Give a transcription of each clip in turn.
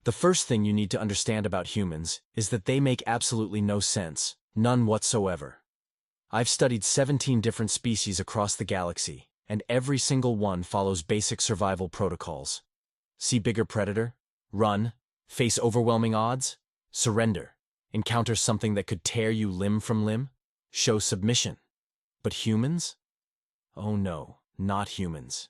The first thing you need to understand about humans is that they make absolutely no sense, none whatsoever. I've studied 17 different species across the galaxy, and every single one follows basic survival protocols. See bigger predator? Run. Face overwhelming odds? Surrender. Encounter something that could tear you limb from limb? Show submission. But humans? Oh no, not humans.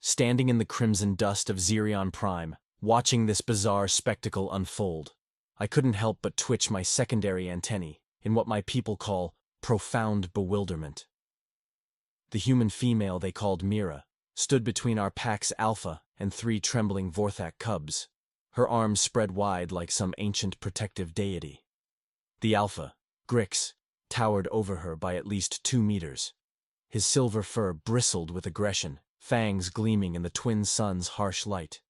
Standing in the crimson dust of Xerion Prime, watching this bizarre spectacle unfold, I couldn't help but twitch my secondary antennae in what my people call profound bewilderment. The human female they called Mira stood between our pack's Alpha and 3 trembling Vorthak cubs, her arms spread wide like some ancient protective deity. The Alpha, Grix, towered over her by at least 2 meters. His silver fur bristled with aggression, fangs gleaming in the twin sun's harsh light.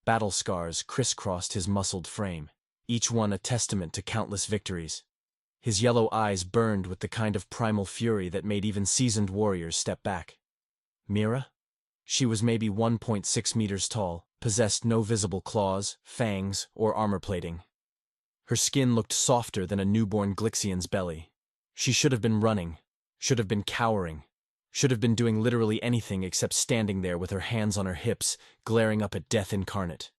Battle scars crisscrossed his muscled frame, each one a testament to countless victories. His yellow eyes burned with the kind of primal fury that made even seasoned warriors step back. Mira? She was maybe 1.6 meters tall, possessed no visible claws, fangs, or armor plating. Her skin looked softer than a newborn Glixian's belly. She should have been running, should have been cowering, should have been doing literally anything except standing there with her hands on her hips, glaring up at death incarnate.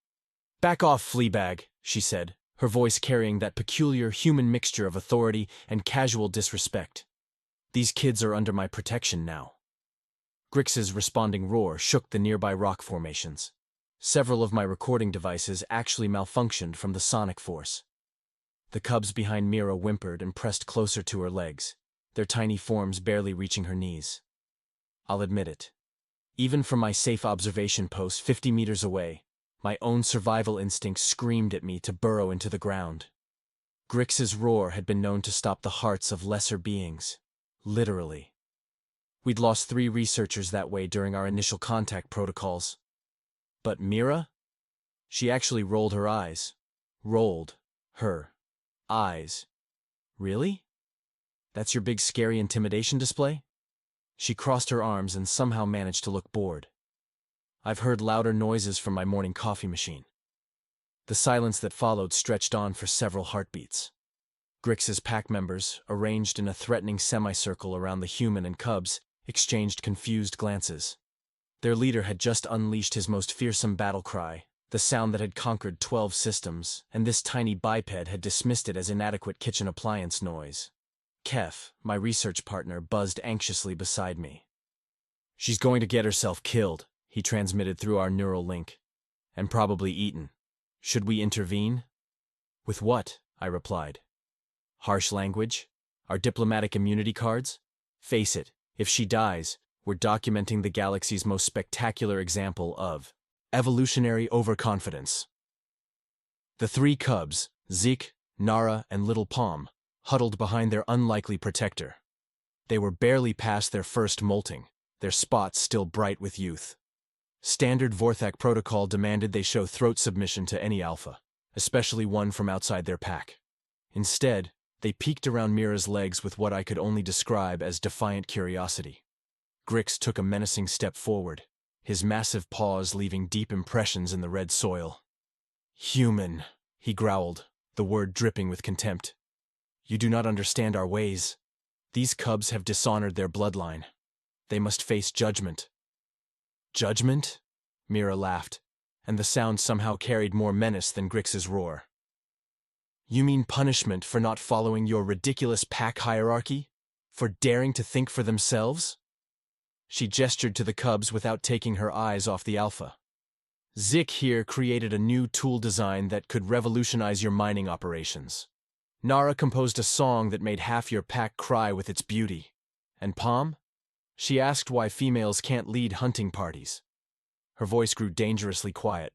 "Back off, Fleabag," she said, her voice carrying that peculiar human mixture of authority and casual disrespect. "These kids are under my protection now." Grix's responding roar shook the nearby rock formations. Several of my recording devices actually malfunctioned from the sonic force. The cubs behind Mira whimpered and pressed closer to her legs, their tiny forms barely reaching her knees. I'll admit it. Even from my safe observation post 50 meters away, my own survival instinct screamed at me to burrow into the ground. Grix's roar had been known to stop the hearts of lesser beings. Literally. We'd lost 3 researchers that way during our initial contact protocols. But Mira? She actually rolled her eyes. Rolled her eyes. Really? That's your big scary intimidation display? She crossed her arms and somehow managed to look bored. I've heard louder noises from my morning coffee machine. The silence that followed stretched on for several heartbeats. Grix's pack members, arranged in a threatening semicircle around the human and cubs, exchanged confused glances. Their leader had just unleashed his most fearsome battle cry, the sound that had conquered 12 systems, and this tiny biped had dismissed it as inadequate kitchen appliance noise. Kef, my research partner, buzzed anxiously beside me. "She's going to get herself killed," he transmitted through our neural link. "And probably eaten. Should we intervene?" "With what?" I replied. "Harsh language? Our diplomatic immunity cards? Face it, if she dies, we're documenting the galaxy's most spectacular example of evolutionary overconfidence." The 3 cubs, Zeke, Nara, and Little Palm, huddled behind their unlikely protector. They were barely past their first molting, their spots still bright with youth. Standard Vorthak protocol demanded they show throat submission to any alpha, especially one from outside their pack. Instead, they peeked around Mira's legs with what I could only describe as defiant curiosity. Grix took a menacing step forward, his massive paws leaving deep impressions in the red soil. "Human," he growled, the word dripping with contempt. "You do not understand our ways. These cubs have dishonored their bloodline. They must face judgment." "Judgment?" Mira laughed, and the sound somehow carried more menace than Grix's roar. "You mean punishment for not following your ridiculous pack hierarchy? For daring to think for themselves?" She gestured to the cubs without taking her eyes off the alpha. "Zik here created a new tool design that could revolutionize your mining operations. Nara composed a song that made half your pack cry with its beauty. And Palm? She asked why females can't lead hunting parties." Her voice grew dangerously quiet.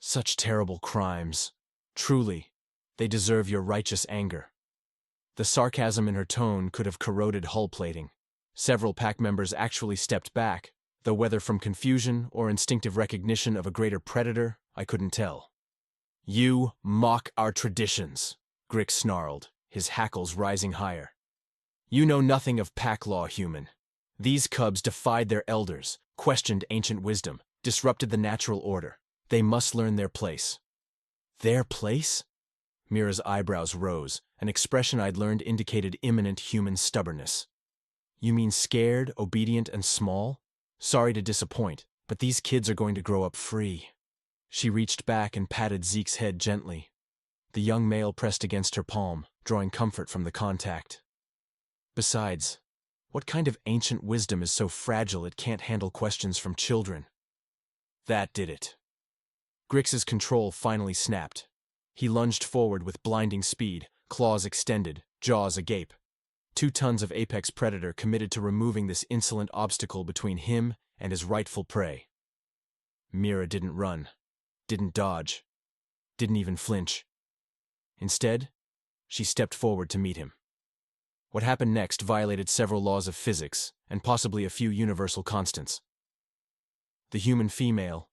"Such terrible crimes. Truly, they deserve your righteous anger." The sarcasm in her tone could have corroded hull plating. Several pack members actually stepped back, though whether from confusion or instinctive recognition of a greater predator, I couldn't tell. "You mock our traditions," Grix snarled, his hackles rising higher. "You know nothing of pack law, human. These cubs defied their elders, questioned ancient wisdom, disrupted the natural order. They must learn their place." Their place? Mira's eyebrows rose, an expression I'd learned indicated imminent human stubbornness. You mean scared, obedient, and small? Sorry to disappoint, but these kids are going to grow up free. She reached back and patted Zeke's head gently. The young male pressed against her palm, drawing comfort from the contact. Besides, what kind of ancient wisdom is so fragile it can't handle questions from children? That did it. Grix's control finally snapped. He lunged forward with blinding speed, claws extended, jaws agape. 2 tons of apex predator committed to removing this insolent obstacle between him and his rightful prey. Mira didn't run, didn't dodge, didn't even flinch. Instead, she stepped forward to meet him. What happened next violated several laws of physics, and possibly a few universal constants. The human female,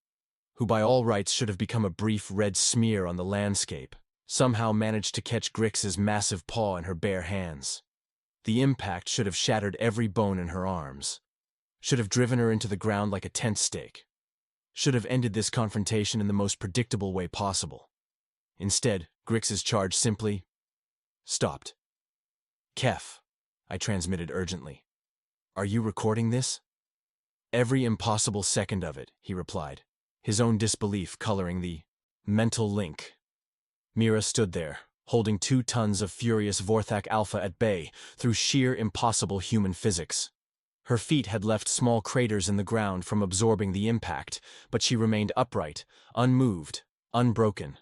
who by all rights should have become a brief red smear on the landscape, somehow managed to catch Grix's massive paw in her bare hands. The impact should have shattered every bone in her arms, should have driven her into the ground like a tent stake, should have ended this confrontation in the most predictable way possible. Instead, Grix's charge simply stopped. "Kef," I transmitted urgently. "Are you recording this?" "Every impossible second of it," he replied, his own disbelief coloring the mental link. Mira stood there, holding 2 tons of furious Vorthak Alpha at bay through sheer impossible human physics. Her feet had left small craters in the ground from absorbing the impact, but she remained upright, unmoved, unbroken.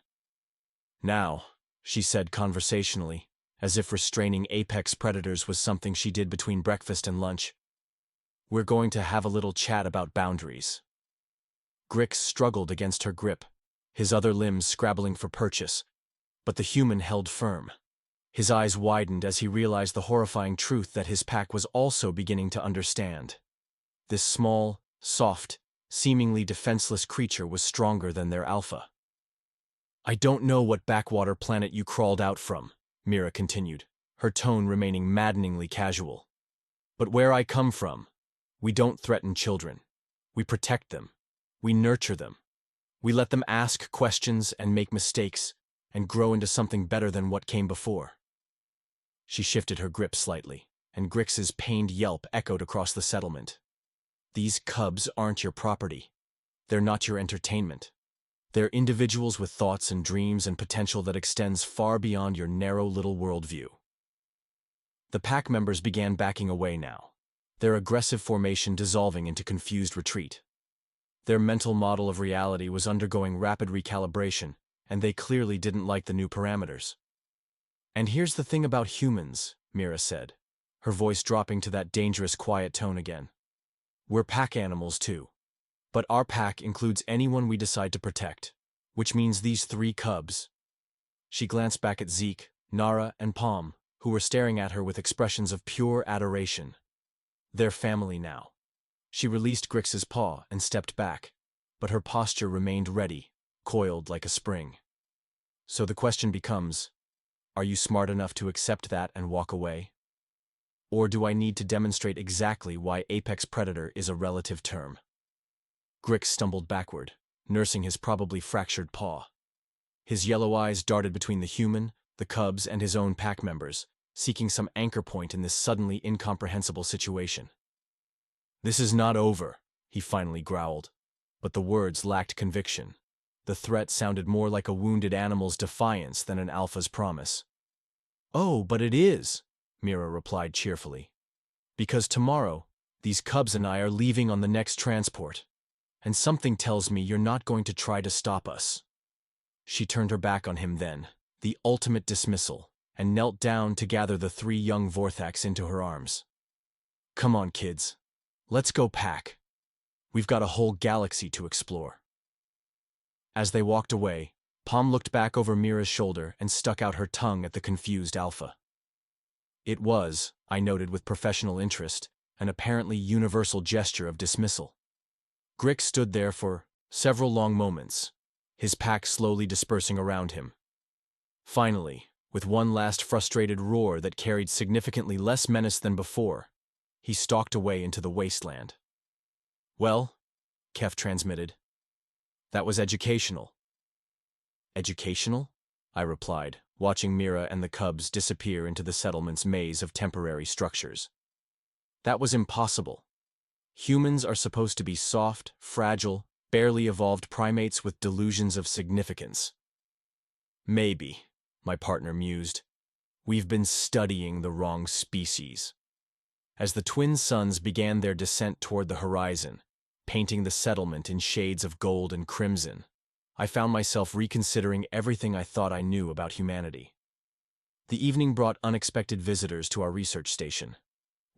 "Now," she said conversationally, as if restraining apex predators was something she did between breakfast and lunch, "we're going to have a little chat about boundaries." Grix struggled against her grip, his other limbs scrabbling for purchase, but the human held firm. His eyes widened as he realized the horrifying truth that his pack was also beginning to understand. This small, soft, seemingly defenseless creature was stronger than their alpha. "I don't know what backwater planet you crawled out from," Mira continued, her tone remaining maddeningly casual. "But where I come from, we don't threaten children. We protect them. We nurture them. We let them ask questions and make mistakes and grow into something better than what came before." She shifted her grip slightly, and Grix's pained yelp echoed across the settlement. "These cubs aren't your property. They're not your entertainment. They're individuals with thoughts and dreams and potential that extends far beyond your narrow little worldview." The pack members began backing away now, their aggressive formation dissolving into confused retreat. Their mental model of reality was undergoing rapid recalibration, and they clearly didn't like the new parameters. "And here's the thing about humans," Mira said, her voice dropping to that dangerous quiet tone again. "We're pack animals too. But our pack includes anyone we decide to protect, which means these 3 cubs." She glanced back at Zeke, Nara, and Palm, who were staring at her with expressions of pure adoration. "They're family now." She released Grix's paw and stepped back, but her posture remained ready, coiled like a spring. So the question becomes, are you smart enough to accept that and walk away? Or do I need to demonstrate exactly why apex predator is a relative term? Grix stumbled backward, nursing his probably fractured paw. His yellow eyes darted between the human, the cubs, and his own pack members, seeking some anchor point in this suddenly incomprehensible situation. "This is not over," he finally growled, but the words lacked conviction. The threat sounded more like a wounded animal's defiance than an alpha's promise. "Oh, but it is," Mira replied cheerfully. "Because tomorrow, these cubs and I are leaving on the next transport, and something tells me you're not going to try to stop us." She turned her back on him then, the ultimate dismissal, and knelt down to gather the 3 young Vorthaks into her arms. "Come on, kids. Let's go pack. We've got a whole galaxy to explore." As they walked away, Palm looked back over Mira's shoulder and stuck out her tongue at the confused Alpha. It was, I noted with professional interest, an apparently universal gesture of dismissal. Grix stood there for several long moments, his pack slowly dispersing around him. Finally, with one last frustrated roar that carried significantly less menace than before, he stalked away into the wasteland. "Well," Kef transmitted, "that was educational." Educational? I replied, watching Mira and the cubs disappear into the settlement's maze of temporary structures. That was impossible. Humans are supposed to be soft, fragile, barely evolved primates with delusions of significance. Maybe, my partner mused. We've been studying the wrong species. As the twin suns began their descent toward the horizon, painting the settlement in shades of gold and crimson, I found myself reconsidering everything I thought I knew about humanity. The evening brought unexpected visitors to our research station.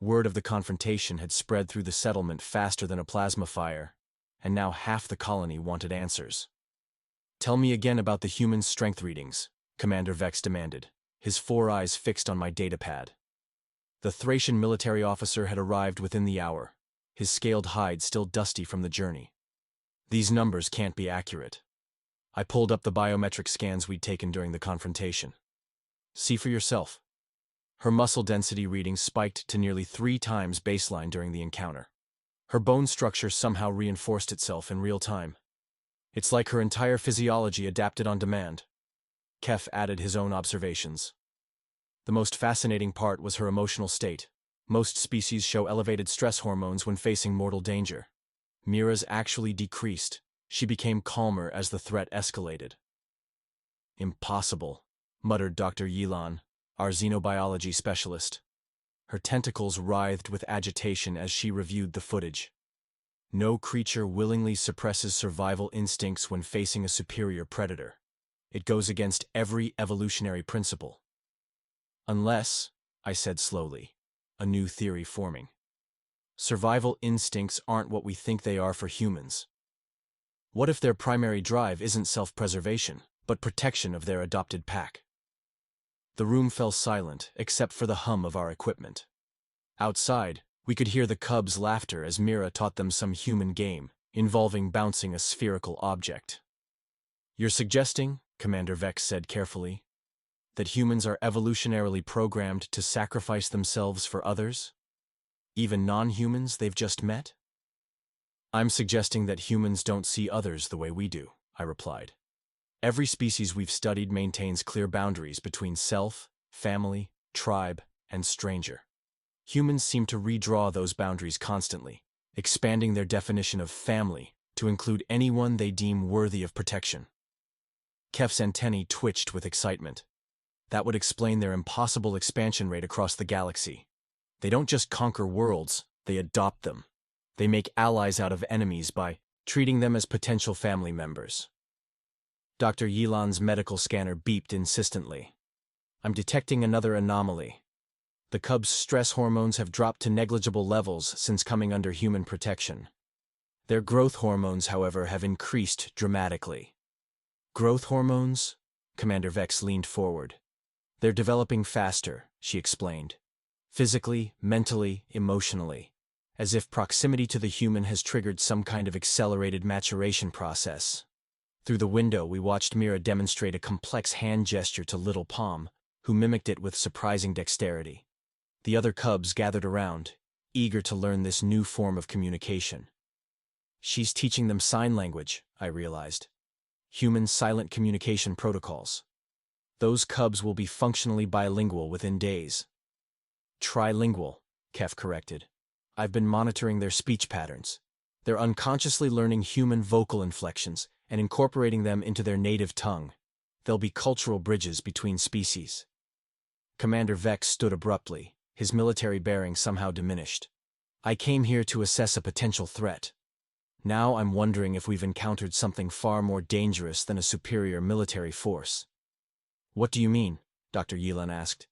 Word of the confrontation had spread through the settlement faster than a plasma fire, and now half the colony wanted answers. "Tell me again about the human strength readings," Commander Vex demanded, his 4 eyes fixed on my datapad. The Thracian military officer had arrived within the hour, his scaled hide still dusty from the journey. "These numbers can't be accurate." I pulled up the biometric scans we'd taken during the confrontation. "See for yourself." Her muscle density readings spiked to nearly 3 times baseline during the encounter. Her bone structure somehow reinforced itself in real time. "It's like her entire physiology adapted on demand." Kef added his own observations. The most fascinating part was her emotional state. Most species show elevated stress hormones when facing mortal danger. Mira's actually decreased. She became calmer as the threat escalated. "Impossible," muttered Dr. Yilan, our xenobiology specialist. Her tentacles writhed with agitation as she reviewed the footage. No creature willingly suppresses survival instincts when facing a superior predator. It goes against every evolutionary principle. "Unless," I said slowly, a new theory forming. "Survival instincts aren't what we think they are for humans. What if their primary drive isn't self-preservation, but protection of their adopted pack?" The room fell silent, except for the hum of our equipment. Outside, we could hear the cubs' laughter as Mira taught them some human game, involving bouncing a spherical object. "You're suggesting," Commander Vex said carefully, "that humans are evolutionarily programmed to sacrifice themselves for others? Even non-humans they've just met?" "I'm suggesting that humans don't see others the way we do," I replied. "Every species we've studied maintains clear boundaries between self, family, tribe, and stranger. Humans seem to redraw those boundaries constantly, expanding their definition of family to include anyone they deem worthy of protection." Kef's antennae twitched with excitement. That would explain their impossible expansion rate across the galaxy. They don't just conquer worlds, they adopt them. They make allies out of enemies by treating them as potential family members. Dr. Yilan's medical scanner beeped insistently. "I'm detecting another anomaly. The cubs' stress hormones have dropped to negligible levels since coming under human protection. Their growth hormones, however, have increased dramatically." "Growth hormones?" Commander Vex leaned forward. "They're developing faster," she explained. "Physically, mentally, emotionally. As if proximity to the human has triggered some kind of accelerated maturation process." Through the window, we watched Mira demonstrate a complex hand gesture to Little Palm, who mimicked it with surprising dexterity. The other cubs gathered around, eager to learn this new form of communication. "She's teaching them sign language," I realized. "Human silent communication protocols. Those cubs will be functionally bilingual within days." "Trilingual," Kef corrected. "I've been monitoring their speech patterns. They're unconsciously learning human vocal inflections and incorporating them into their native tongue. They'll be cultural bridges between species." Commander Vex stood abruptly, his military bearing somehow diminished. "I came here to assess a potential threat. Now I'm wondering if we've encountered something far more dangerous than a superior military force." "What do you mean?" Dr. Yilan asked.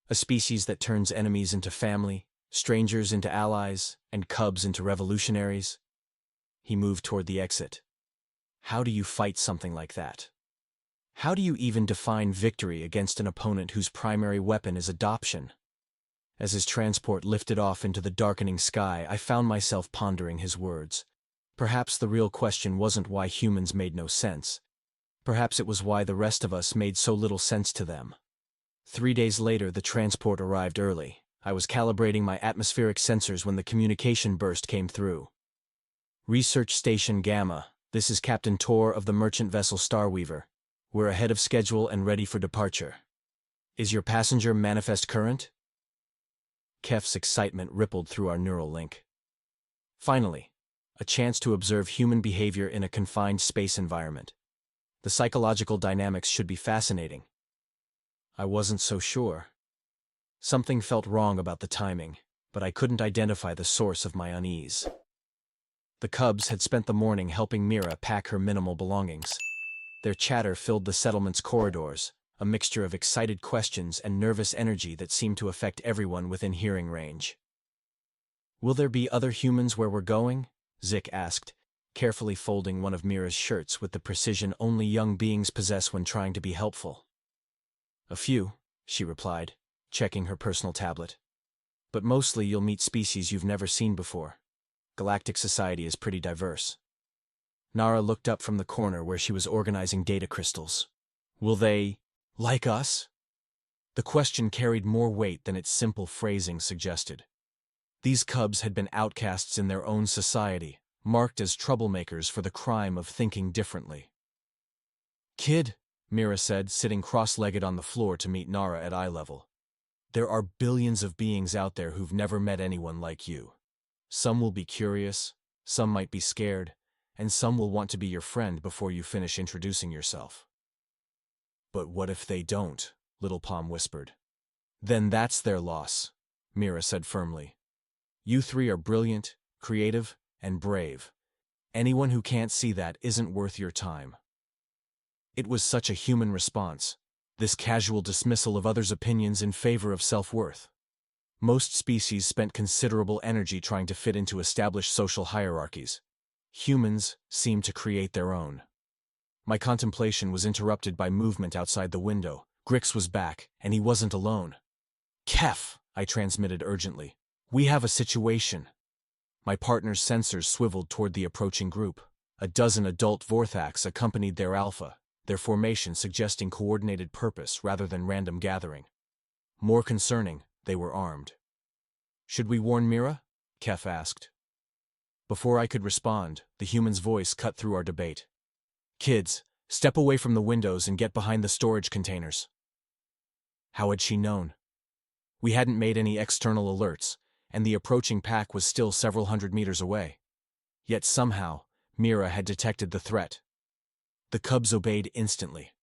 "A species that turns enemies into family, strangers into allies, and cubs into revolutionaries?" He moved toward the exit. "How do you fight something like that? How do you even define victory against an opponent whose primary weapon is adoption?" As his transport lifted off into the darkening sky, I found myself pondering his words. Perhaps the real question wasn't why humans made no sense. Perhaps it was why the rest of us made so little sense to them. 3 days later, the transport arrived early. I was calibrating my atmospheric sensors when the communication burst came through. "Research Station Gamma, this is Captain Tor of the merchant vessel Starweaver. We're ahead of schedule and ready for departure. Is your passenger manifest current? Kef's excitement rippled through our neural link. Finally, a chance to observe human behavior in a confined space environment. The psychological dynamics should be fascinating. I wasn't so sure. Something felt wrong about the timing, but I couldn't identify the source of my unease. The cubs had spent the morning helping Mira pack her minimal belongings. Their chatter filled the settlement's corridors, a mixture of excited questions and nervous energy that seemed to affect everyone within hearing range. "Will there be other humans where we're going?" Zik asked, carefully folding one of Mira's shirts with the precision only young beings possess when trying to be helpful. "A few," she replied, checking her personal tablet. "But mostly you'll meet species you've never seen before. Galactic society is pretty diverse." Nara looked up from the corner where she was organizing data crystals. "Will they, like us?" The question carried more weight than its simple phrasing suggested. These cubs had been outcasts in their own society, marked as troublemakers for the crime of thinking differently. "Kid," Mira said, sitting cross-legged on the floor to meet Nara at eye level. "There are billions of beings out there who've never met anyone like you. Some will be curious, some might be scared, and some will want to be your friend before you finish introducing yourself." "But what if they don't?" Little Palm whispered. "Then that's their loss," Mira said firmly. "You three are brilliant, creative, and brave. Anyone who can't see that isn't worth your time." It was such a human response, this casual dismissal of others' opinions in favor of self-worth. Most species spent considerable energy trying to fit into established social hierarchies. Humans seemed to create their own. My contemplation was interrupted by movement outside the window. Grix was back, and he wasn't alone. "Kef," I transmitted urgently. "We have a situation." My partner's sensors swiveled toward the approaching group. A dozen adult Vorthaks accompanied their alpha, their formation suggesting coordinated purpose rather than random gathering. More concerning, they were armed. "Should we warn Mira?" Kef asked. Before I could respond, the human's voice cut through our debate. "Kids, step away from the windows and get behind the storage containers." How had she known? We hadn't made any external alerts, and the approaching pack was still several hundred meters away. Yet somehow, Mira had detected the threat. The cubs obeyed instantly,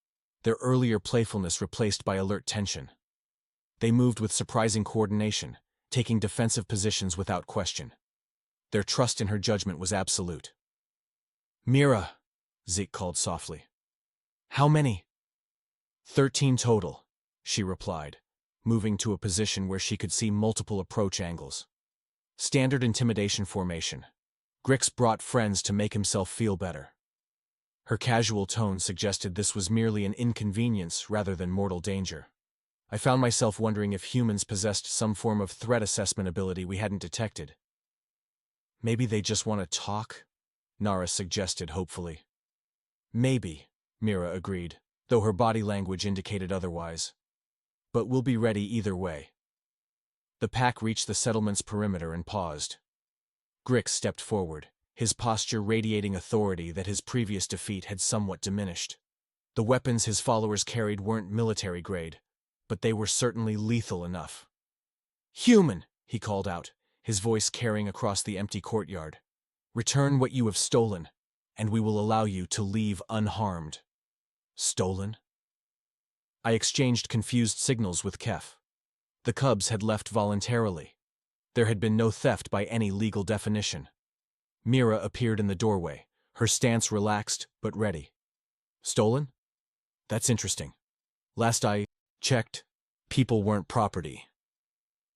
their earlier playfulness replaced by alert tension. They moved with surprising coordination, taking defensive positions without question. Their trust in her judgment was absolute. "Mira," Zeke called softly. "How many?" 13 total, she replied, moving to a position where she could see multiple approach angles. Standard intimidation formation. Grix brought friends to make himself feel better. Her casual tone suggested this was merely an inconvenience rather than mortal danger. I found myself wondering if humans possessed some form of threat assessment ability we hadn't detected. "Maybe they just want to talk?" Nara suggested hopefully. "Maybe," Mira agreed, though her body language indicated otherwise. "But we'll be ready either way." The pack reached the settlement's perimeter and paused. Grix stepped forward, his posture radiating authority that his previous defeat had somewhat diminished. The weapons his followers carried weren't military grade, but they were certainly lethal enough. "Human," he called out, his voice carrying across the empty courtyard. "Return what you have stolen, and we will allow you to leave unharmed." Stolen? I exchanged confused signals with Kef. The cubs had left voluntarily. There had been no theft by any legal definition. Mira appeared in the doorway, her stance relaxed but ready. "Stolen? That's interesting. Last I checked, people weren't property."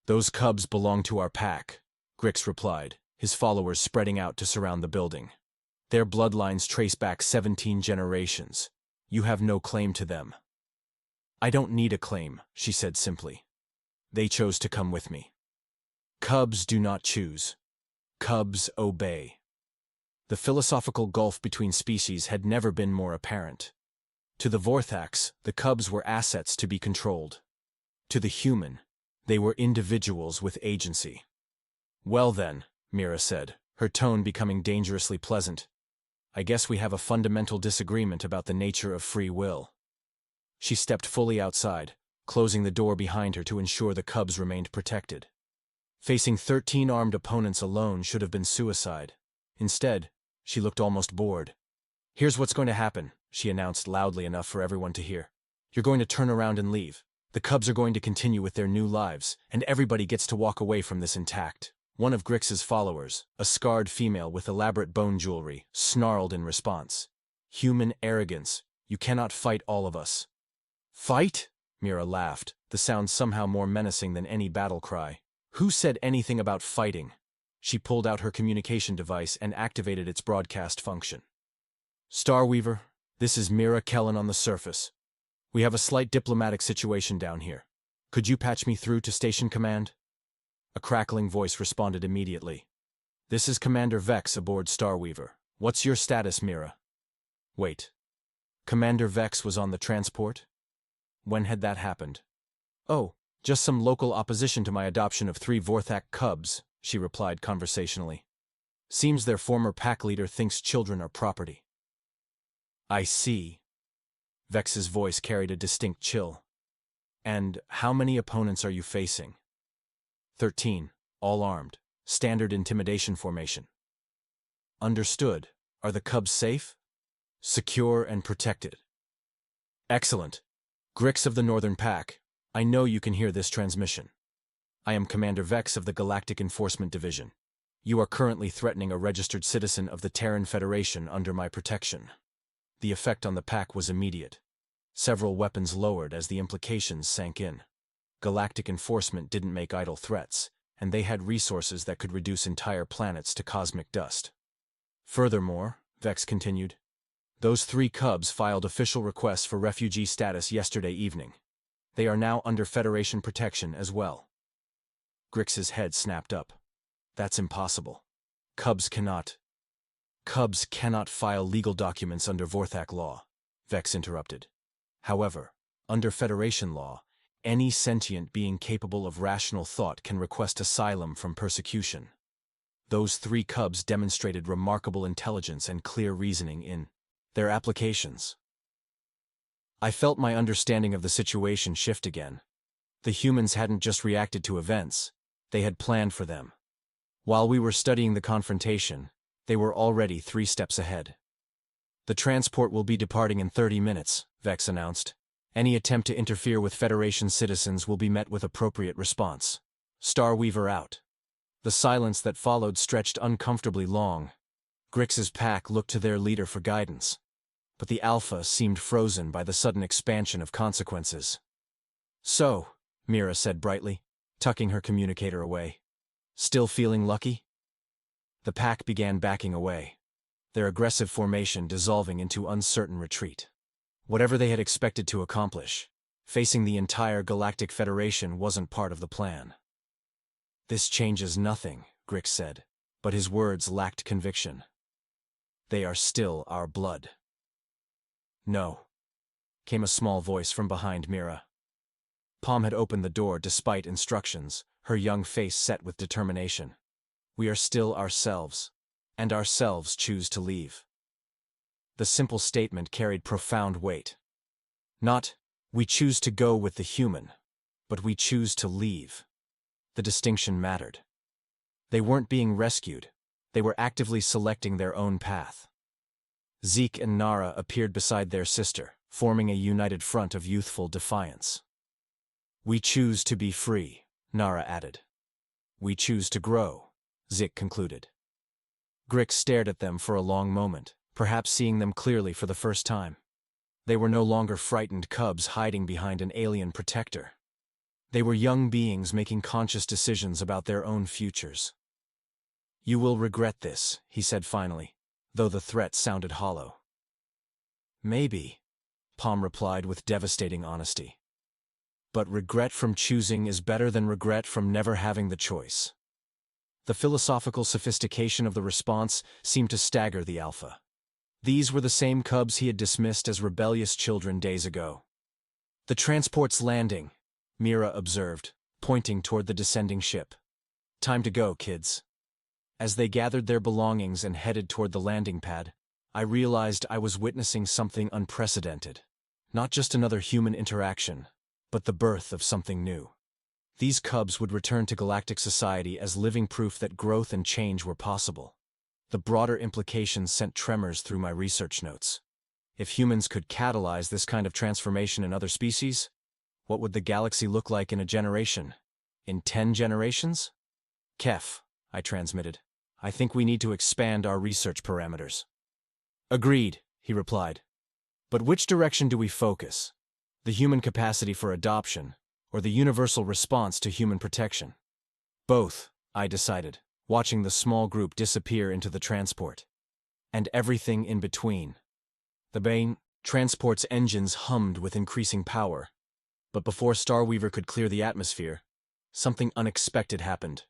"Those cubs belong to our pack," Grix replied, his followers spreading out to surround the building. "Their bloodlines trace back 17 generations. You have no claim to them." "I don't need a claim," she said simply. "They chose to come with me." Cubs do not choose. Cubs obey. The philosophical gulf between species had never been more apparent. To the Vorthaks, the cubs were assets to be controlled. To the human, they were individuals with agency. "Well then," Mira said, her tone becoming dangerously pleasant, "I guess we have a fundamental disagreement about the nature of free will." She stepped fully outside, closing the door behind her to ensure the cubs remained protected. Facing 13 armed opponents alone should have been suicide. Instead, she looked almost bored. "Here's what's going to happen," she announced loudly enough for everyone to hear. "You're going to turn around and leave. The cubs are going to continue with their new lives, and everybody gets to walk away from this intact." One of Grix's followers, a scarred female with elaborate bone jewelry, snarled in response. "Human arrogance. You cannot fight all of us." "Fight?" Mira laughed, the sound somehow more menacing than any battle cry. "Who said anything about fighting?" She pulled out her communication device and activated its broadcast function. "Starweaver, this is Mira Kellen on the surface. We have a slight diplomatic situation down here. Could you patch me through to Station Command?" A crackling voice responded immediately. "This is Commander Vex aboard Starweaver. What's your status, Mira?" Wait. Commander Vex was on the transport? When had that happened? "Oh, just some local opposition to my adoption of 3 Vorthak cubs," she replied conversationally. "Seems their former pack leader thinks children are property." "I see." Vex's voice carried a distinct chill. "And how many opponents are you facing?" 13, all armed. Standard intimidation formation." "Understood. Are the cubs safe?" "Secure and protected." "Excellent. Grix of the Northern Pack, I know you can hear this transmission. I am Commander Vex of the Galactic Enforcement Division. You are currently threatening a registered citizen of the Terran Federation under my protection." The effect on the pack was immediate. Several weapons lowered as the implications sank in. Galactic Enforcement didn't make idle threats, and they had resources that could reduce entire planets to cosmic dust. "Furthermore," Vex continued, "those 3 cubs filed official requests for refugee status yesterday evening. They are now under Federation protection as well." Grix's head snapped up. "That's impossible. Cubs cannot file legal documents under Vorthak law," Vex interrupted. "However, under Federation law, any sentient being capable of rational thought can request asylum from persecution. Those 3 cubs demonstrated remarkable intelligence and clear reasoning in their applications." I felt my understanding of the situation shift again. The humans hadn't just reacted to events, they had planned for them. While we were studying the confrontation, they were already 3 steps ahead. "The transport will be departing in 30 minutes, Vex announced. "Any attempt to interfere with Federation citizens will be met with appropriate response. Starweaver out." The silence that followed stretched uncomfortably long. Grix's pack looked to their leader for guidance, but the Alpha seemed frozen by the sudden expansion of consequences. "So," Mira said brightly, tucking her communicator away. "Still feeling lucky?" The pack began backing away, their aggressive formation dissolving into uncertain retreat. Whatever they had expected to accomplish, facing the entire Galactic Federation wasn't part of the plan. "This changes nothing," Grix said, but his words lacked conviction. "They are still our blood." "No," came a small voice from behind Mira. Palm had opened the door despite instructions, her young face set with determination. "We are still ourselves, and ourselves choose to leave." The simple statement carried profound weight. Not, "we choose to go with the human," but "we choose to leave." The distinction mattered. They weren't being rescued, they were actively selecting their own path. Zeke and Nara appeared beside their sister, forming a united front of youthful defiance. "We choose to be free," Nara added. "We choose to grow," Zeke concluded. Grix stared at them for a long moment, perhaps seeing them clearly for the first time. They were no longer frightened cubs hiding behind an alien protector. They were young beings making conscious decisions about their own futures. "You will regret this," he said finally, though the threat sounded hollow. "Maybe," Palm replied with devastating honesty. "But regret from choosing is better than regret from never having the choice." The philosophical sophistication of the response seemed to stagger the Alpha. These were the same cubs he had dismissed as rebellious children days ago. "The transport's landing," Mira observed, pointing toward the descending ship. "Time to go, kids." As they gathered their belongings and headed toward the landing pad, I realized I was witnessing something unprecedented. Not just another human interaction, but the birth of something new. These cubs would return to galactic society as living proof that growth and change were possible. The broader implications sent tremors through my research notes. If humans could catalyze this kind of transformation in other species, what would the galaxy look like in a generation? In 10 generations? Kef, I transmitted. I think we need to expand our research parameters. Agreed, he replied. But which direction do we focus? The human capacity for adoption, or the universal response to human protection? Both, I decided, watching the small group disappear into the transport. And everything in between. The Bane transport's engines hummed with increasing power. But before Starweaver could clear the atmosphere, something unexpected happened.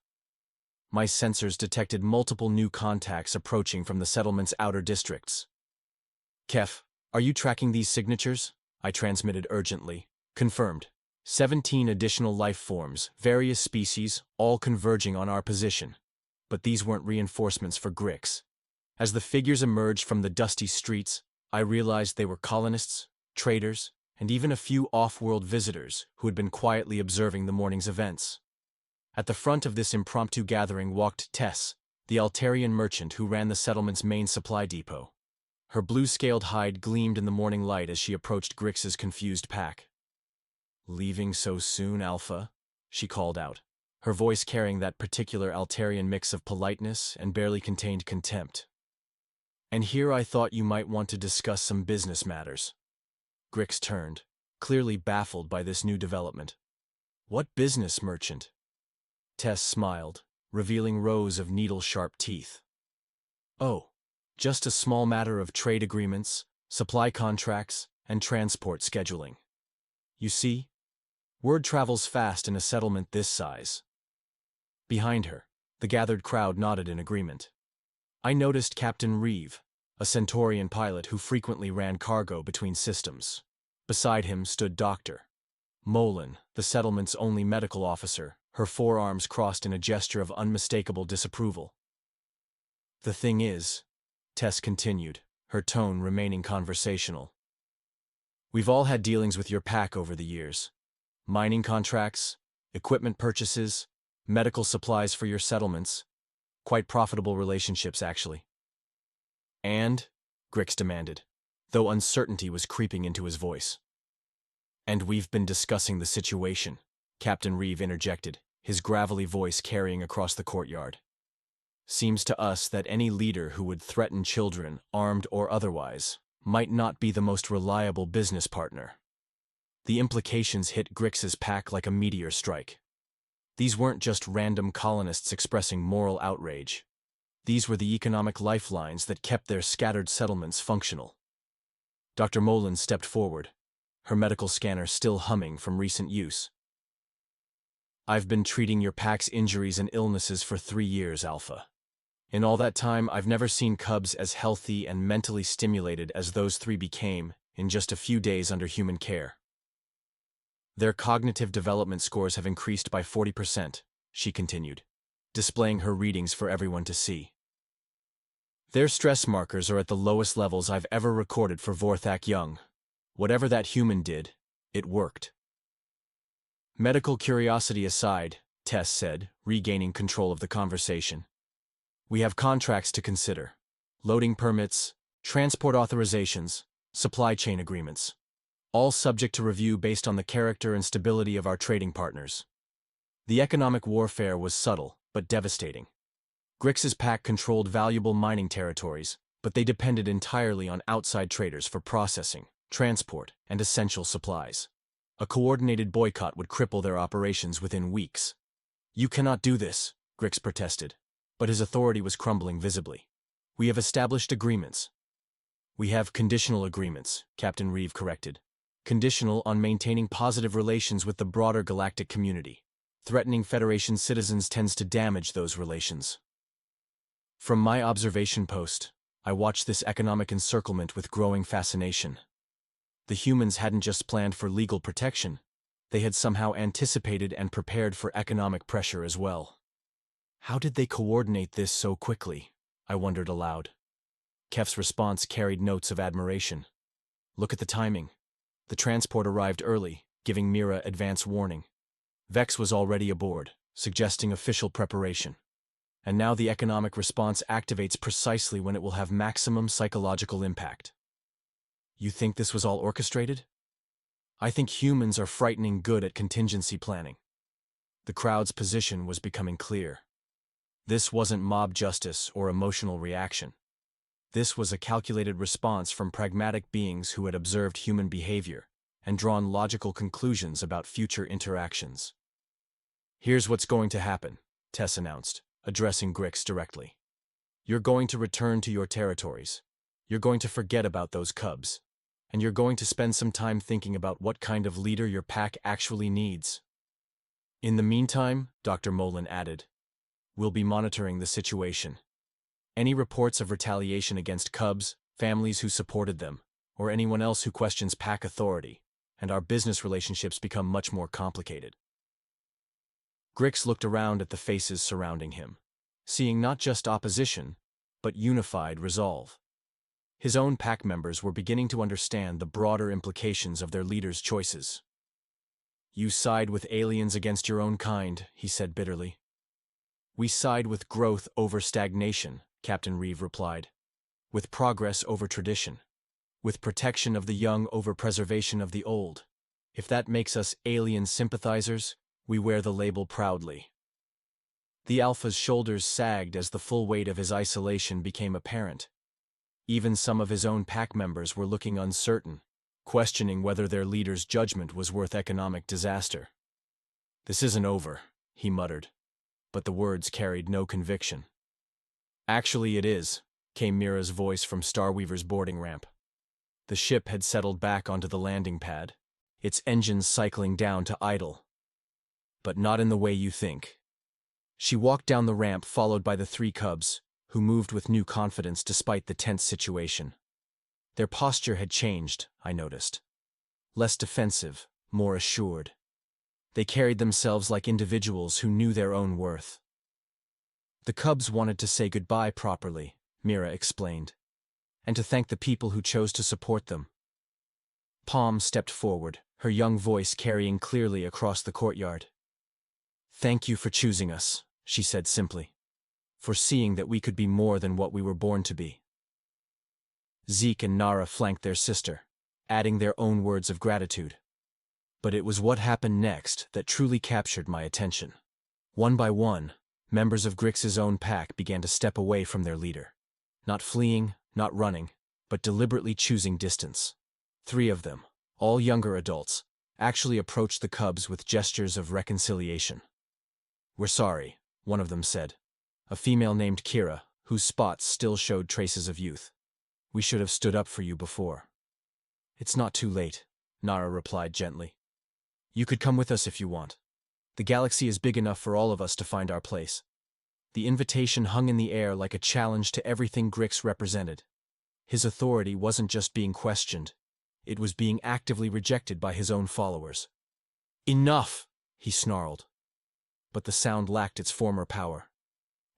My sensors detected multiple new contacts approaching from the settlement's outer districts. Kef, are you tracking these signatures? I transmitted urgently. Confirmed. 17 additional life forms, various species, all converging on our position. But these weren't reinforcements for Grix. As the figures emerged from the dusty streets, I realized they were colonists, traders, and even a few off-world visitors who had been quietly observing the morning's events. At the front of this impromptu gathering walked Tess, the Altarian merchant who ran the settlement's main supply depot. Her blue-scaled hide gleamed in the morning light as she approached Grix's confused pack. "Leaving so soon, Alpha?" she called out, her voice carrying that particular Altarian mix of politeness and barely contained contempt. "And here I thought you might want to discuss some business matters." Grix turned, clearly baffled by this new development. "What business, merchant?" Tess smiled, revealing rows of needle-sharp teeth. "Oh, just a small matter of trade agreements, supply contracts, and transport scheduling. You see, word travels fast in a settlement this size." Behind her, the gathered crowd nodded in agreement. I noticed Captain Reeve, a Centaurian pilot who frequently ran cargo between systems. Beside him stood Dr. Molan, the settlement's only medical officer, her forearms crossed in a gesture of unmistakable disapproval. "The thing is," Tess continued, her tone remaining conversational, "we've all had dealings with your pack over the years. Mining contracts, equipment purchases, medical supplies for your settlements. Quite profitable relationships, actually." "And?" Grix demanded, though uncertainty was creeping into his voice. "And we've been discussing the situation," Captain Reeve interjected, his gravelly voice carrying across the courtyard. "Seems to us that any leader who would threaten children, armed or otherwise, might not be the most reliable business partner." The implications hit Grix's pack like a meteor strike. These weren't just random colonists expressing moral outrage. These were the economic lifelines that kept their scattered settlements functional. Dr. Molan stepped forward, her medical scanner still humming from recent use. "I've been treating your pack's injuries and illnesses for 3 years, Alpha. In all that time, I've never seen cubs as healthy and mentally stimulated as those 3 became in just a few days under human care. Their cognitive development scores have increased by 40%, she continued, displaying her readings for everyone to see. Their stress markers are at the lowest levels I've ever recorded for Vorthak young. Whatever that human did, it worked." "Medical curiosity aside," Tess said, regaining control of the conversation, "we have contracts to consider. Loading permits, transport authorizations, supply chain agreements. All subject to review based on the character and stability of our trading partners." The economic warfare was subtle, but devastating. Grix's pack controlled valuable mining territories, but they depended entirely on outside traders for processing, transport, and essential supplies. A coordinated boycott would cripple their operations within weeks. "You cannot do this," Grix protested, but his authority was crumbling visibly. "We have established agreements." "We have conditional agreements," Captain Reeve corrected. "Conditional on maintaining positive relations with the broader galactic community. Threatening Federation citizens tends to damage those relations." From my observation post, I watched this economic encirclement with growing fascination. The humans hadn't just planned for legal protection, they had somehow anticipated and prepared for economic pressure as well. How did they coordinate this so quickly? I wondered aloud. Kef's response carried notes of admiration. "Look at the timing. The transport arrived early, giving Mira advance warning. Vex was already aboard, suggesting official preparation. And now the economic response activates precisely when it will have maximum psychological impact. You think this was all orchestrated? I think humans are frightening good at contingency planning. The crowd's position was becoming clear. This wasn't mob justice or emotional reaction. This was a calculated response from pragmatic beings who had observed human behavior and drawn logical conclusions about future interactions. Here's what's going to happen, Tess announced, addressing Grix directly. You're going to return to your territories. You're going to forget about those cubs. And you're going to spend some time thinking about what kind of leader your pack actually needs. In the meantime, Dr. Molin added, we'll be monitoring the situation. Any reports of retaliation against cubs, families who supported them, or anyone else who questions pack authority, and our business relationships become much more complicated. Grix looked around at the faces surrounding him, seeing not just opposition, but unified resolve. His own pack members were beginning to understand the broader implications of their leader's choices. You side with aliens against your own kind, he said bitterly. We side with growth over stagnation, Captain Reeve replied. With progress over tradition. With protection of the young over preservation of the old. If that makes us alien sympathizers, we wear the label proudly. The Alpha's shoulders sagged as the full weight of his isolation became apparent. Even some of his own pack members were looking uncertain, questioning whether their leader's judgment was worth economic disaster. This isn't over, he muttered, but the words carried no conviction. Actually it is, came Mira's voice from Starweaver's boarding ramp. The ship had settled back onto the landing pad, its engines cycling down to idle. But not in the way you think. She walked down the ramp followed by the three cubs, who moved with new confidence despite the tense situation. Their posture had changed, I noticed. Less defensive, more assured. They carried themselves like individuals who knew their own worth. The cubs wanted to say goodbye properly, Mira explained, and to thank the people who chose to support them. Palm stepped forward, her young voice carrying clearly across the courtyard. Thank you for choosing us, she said simply. For seeing that we could be more than what we were born to be. Zeke and Nara flanked their sister, adding their own words of gratitude. But it was what happened next that truly captured my attention. One by one, members of Grix's own pack began to step away from their leader. Not fleeing, not running, but deliberately choosing distance. 3 of them, all younger adults, actually approached the cubs with gestures of reconciliation. We're sorry, one of them said. A female named Kira, whose spots still showed traces of youth. We should have stood up for you before. It's not too late, Nara replied gently. You could come with us if you want. The galaxy is big enough for all of us to find our place. The invitation hung in the air like a challenge to everything Grix represented. His authority wasn't just being questioned. It was being actively rejected by his own followers. Enough, he snarled. But the sound lacked its former power.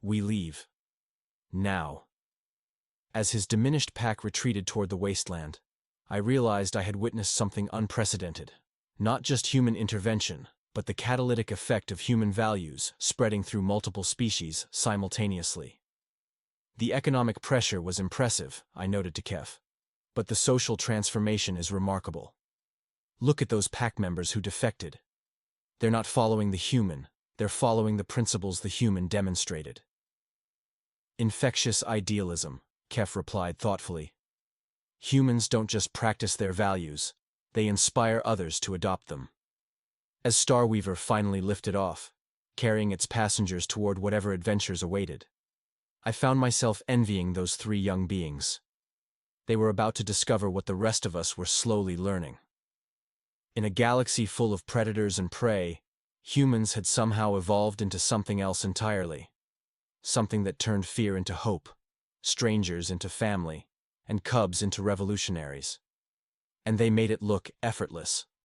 We leave. Now. As his diminished pack retreated toward the wasteland, I realized I had witnessed something unprecedented. Not just human intervention, but the catalytic effect of human values spreading through multiple species simultaneously. The economic pressure was impressive, I noted to Kef. But the social transformation is remarkable. Look at those pack members who defected. They're not following the human, they're following the principles the human demonstrated. Infectious idealism, Kef replied thoughtfully. Humans don't just practice their values, they inspire others to adopt them. As Starweaver finally lifted off, carrying its passengers toward whatever adventures awaited, I found myself envying those 3 young beings. They were about to discover what the rest of us were slowly learning. In a galaxy full of predators and prey, humans had somehow evolved into something else entirely. Something that turned fear into hope, strangers into family, and cubs into revolutionaries. And they made it look effortless,